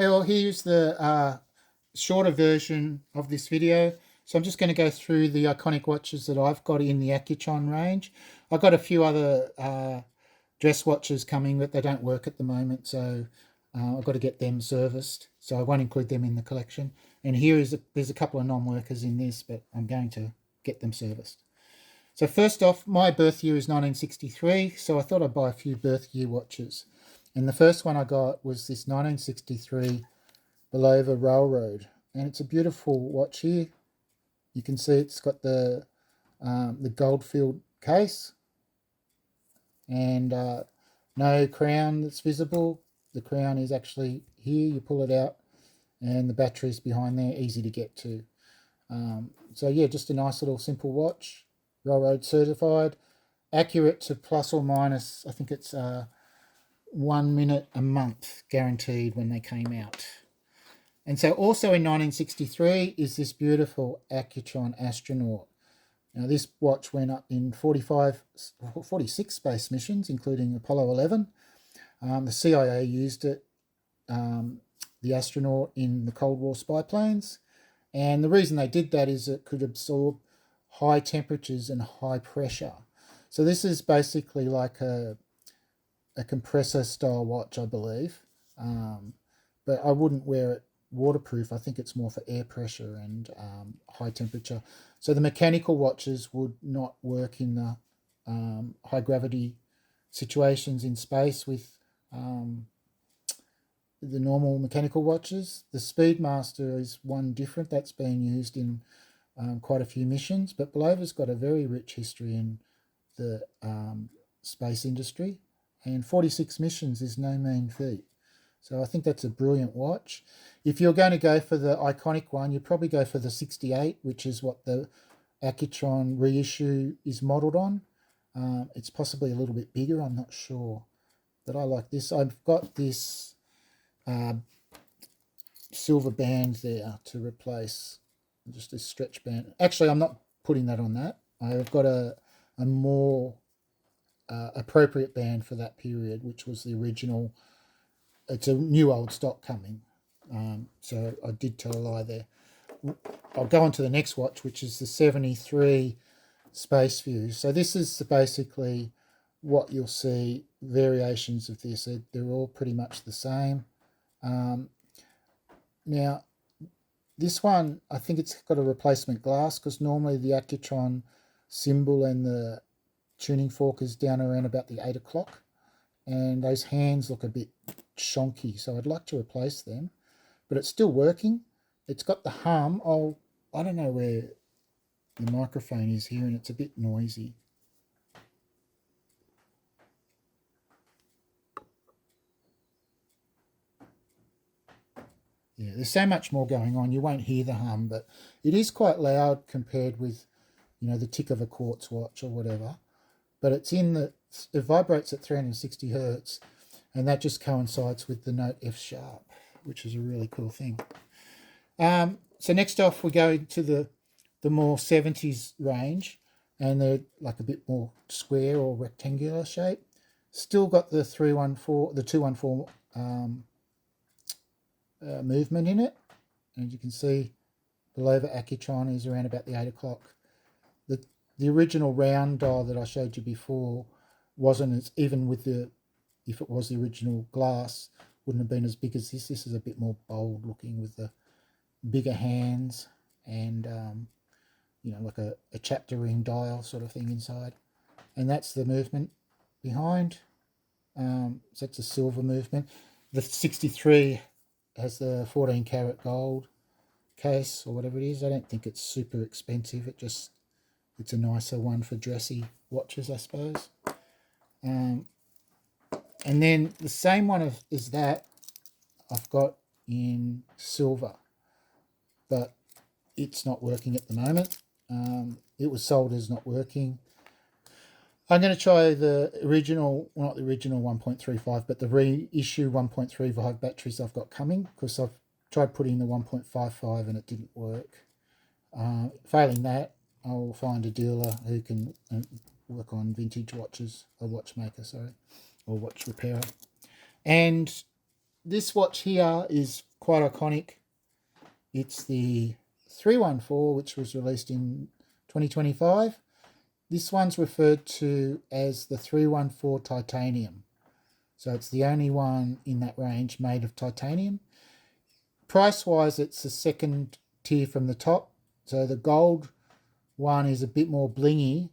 Hey, well, here's the shorter version of this video. So I'm just going to go through the iconic watches that I've got in the Accutron range. I've got a few other dress watches coming, but they don't work at the moment, so I've got to get them serviced. So I won't include them in the collection. And there's a couple of non-workers in this, but I'm going to get them serviced. So first off, my birth year is 1963, so I thought I'd buy a few birth year watches. And the first one I got was this 1963 Bulova Railroad, and it's a beautiful watch here. You can see it's got the gold-filled case and no crown that's visible. The crown is actually here. You pull it out, and the battery's behind there, easy to get to. So yeah, just a nice little simple watch, railroad certified, accurate to plus or minus. I think it's 1 minute a month guaranteed when they came out. And so also in 1963 is this beautiful Accutron Astronaut. Now this watch went up in 46 space missions, including Apollo 11. The CIA used it, the Astronaut, in the Cold War spy planes. And the reason they did that is it could absorb high temperatures and high pressure. So this is basically like a compressor style watch, I believe. But I wouldn't wear it waterproof. I think it's more for air pressure and high temperature. So the mechanical watches would not work in the high gravity situations in space with the normal mechanical watches. The Speedmaster is one different. That's been used in quite a few missions, but Bulova's got a very rich history in the space industry, and 46 missions is no mean feat. So I think that's a brilliant watch. If you're going to go for the iconic one, you probably go for the 68, which is what the Accutron reissue is modelled on. It's possibly a little bit bigger, I'm not sure. But I like this. I've got this silver band there to replace just a stretch band. Actually, I'm not putting that on that. I've got a more appropriate band for that period, which was the original. It's a new old stock coming, so I did tell a lie there. I'll go on to the next watch, which is the 73 Space View. So this is basically what you'll see, variations of this. They're all pretty much the same. Now, this one, I think it's got a replacement glass, because normally the Accutron symbol and the tuning fork is down around about the 8 o'clock. And those hands look a bit shonky, so I'd like to replace them. But it's still working. It's got the hum. I don't know where the microphone is here, and it's a bit noisy. Yeah, there's so much more going on. You won't hear the hum, but it is quite loud compared with, the tick of a quartz watch or whatever. But it vibrates at 360 hertz, and that just coincides with the note F sharp, which is a really cool thing. So next off, we go to the more 70s range, and they're like a bit more square or rectangular shape. Still got the 214 movement in it, and you can see Bulova Accutron is around about the 8 o'clock. The original round dial that I showed you before wasn't as, even with if it was the original glass, wouldn't have been as big as this. This is a bit more bold looking with the bigger hands and like a chapter ring dial sort of thing inside. And that's the movement behind. So it's a silver movement. The 63 has the 14 karat gold case or whatever it is. I don't think it's super expensive. It's a nicer one for dressy watches, I suppose. And then the same one as that I've got in silver, but it's not working at the moment. It was sold as not working. I'm going to try the original, well, not the original 1.35, but the reissue 1.35 batteries I've got coming, because I've tried putting the 1.55 and it didn't work. Failing that, I'll find a dealer who can work on vintage watches, a watchmaker, or watch repairer. And this watch here is quite iconic. It's the 314, which was released in 2025. This one's referred to as the 314 Titanium. So it's the only one in that range made of titanium. Price-wise, it's the second tier from the top. So the gold one is a bit more blingy.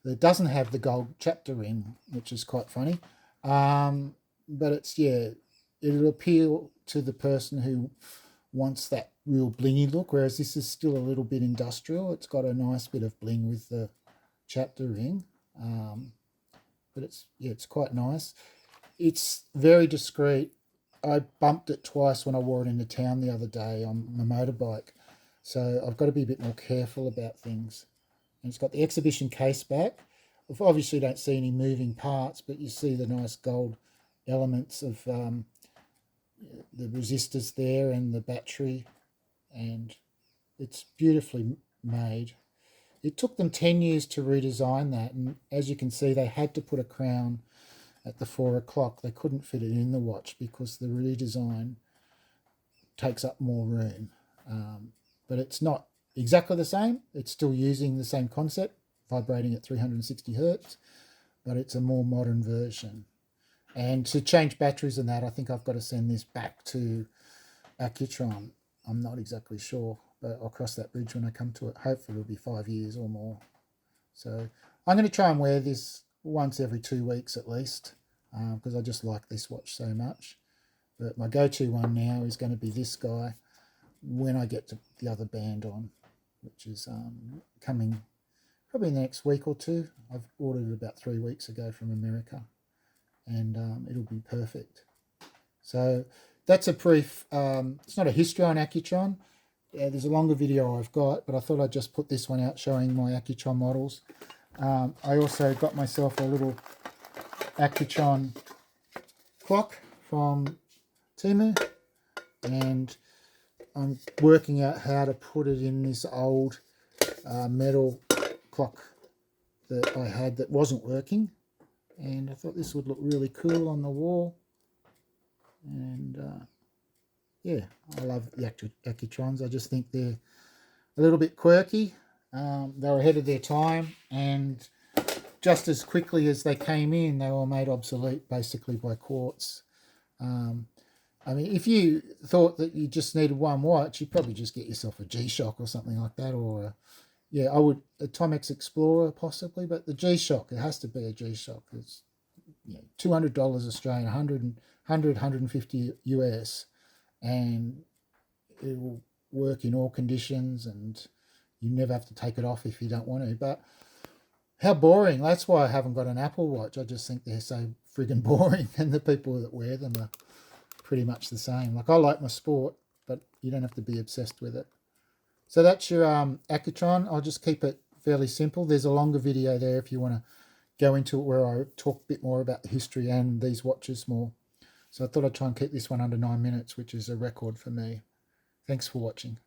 It doesn't have the gold chapter ring, which is quite funny. But it's, yeah, it'll appeal to the person who wants that real blingy look, whereas this is still a little bit industrial. It's got a nice bit of bling with the chapter ring. But it's quite nice. It's very discreet. I bumped it twice when I wore it into town the other day on my motorbike. So I've got to be a bit more careful about things. And it's got the exhibition case back. Obviously don't see any moving parts, but you see the nice gold elements of the resistors there and the battery, and it's beautifully made. It took them 10 years to redesign that, and as you can see, they had to put a crown at the 4 o'clock. They couldn't fit it in the watch because the redesign takes up more room. But it's not exactly the same. It's still using the same concept, vibrating at 360 hertz, but it's a more modern version. And to change batteries and that, I think I've got to send this back to Accutron. I'm not exactly sure, but I'll cross that bridge when I come to it. Hopefully it'll be 5 years or more. So I'm going to try and wear this once every 2 weeks at least, because I just like this watch so much. But my go-to one now is going to be this guy when I get to the other band on, which is coming probably in the next week or two. I've ordered it about 3 weeks ago from America, and it'll be perfect. So that's a brief, it's not a history on Accutron. There's a longer video I've got, but I thought I'd just put this one out showing my Accutron models. I also got myself a little Accutron clock from Temu, and I'm working out how to put it in this old metal clock that I had that wasn't working, and I thought this would look really cool on the wall. And yeah, I love the Accutrons. I just think they're a little bit quirky. They're ahead of their time, and just as quickly as they came in, they were made obsolete basically by quartz. I mean, if you thought that you just needed one watch, you'd probably just get yourself a G-Shock or something like that, or yeah, I would a Timex Explorer possibly, but the G-Shock, it has to be a G-Shock. It's $200 Australian, 150 US, and it will work in all conditions, and you never have to take it off if you don't want to. But how boring. That's why I haven't got an Apple Watch. I just think they're so friggin' boring, and the people that wear them are pretty much the same. Like, I like my sport, but you don't have to be obsessed with it. So that's your Accutron. I'll just keep it fairly simple. There's a longer video there if you want to go into it where I talk a bit more about the history and these watches more. So I thought I'd try and keep this one under 9 minutes, which is a record for me. Thanks for watching.